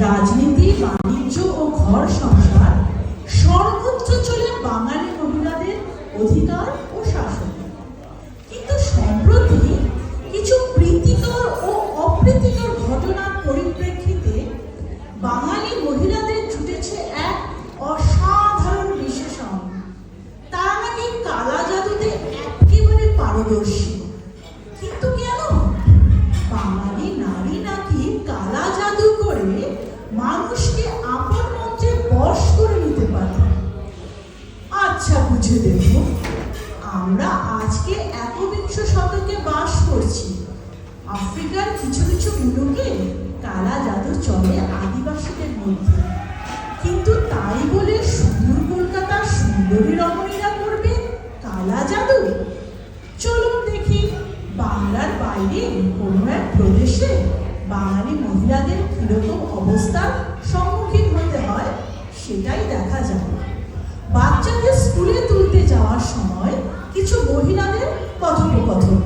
রাজনীতি, বাণিজ্য ও ঘর সংসার সর্বোচ্চ চলে বাঙালি মহিলাদের অধিকার ও শাসন। কিন্তু সম্প্রতি কিছু প্রীতিকর ও অপ্রীতিকর ঘটনার পরিপ্রেক্ষিতে বাঙালি মহিলাদের জুটেছে এক অসাধারণ বিশেষণ। তারা নাকি কালা জাদুতে একেবারে পারদর্শী। কিন্তু কেন? বাঙালি নারী নাকি কালা জাদু করে মানুষকে আপন মঞ্চে বশ করে নিতে পারে। আচ্ছা, বুঝে দেখো, আমরা আজকে একবিংশ শতকে বাস করছি। আফ্রিকার কিছু কিছু মুলুকে কালা জাদু চলে আদিবাসীদের মধ্যে, কিন্তু তাই বলে সুদূর কলকাতার সুন্দরী রমণীরা করবে কালা জাদু? চলুন দেখি বাংলার বাইরে কোনো এক প্রদেশে বাঙালি মহিলাদের কিরকম অবস্থার সম্মুখীন হতে হয় সেটাই দেখা যায়। বাচ্চাদের স্কুলে তুলতে যাওয়ার সময় কিছু মহিলাদের কথোপকথন।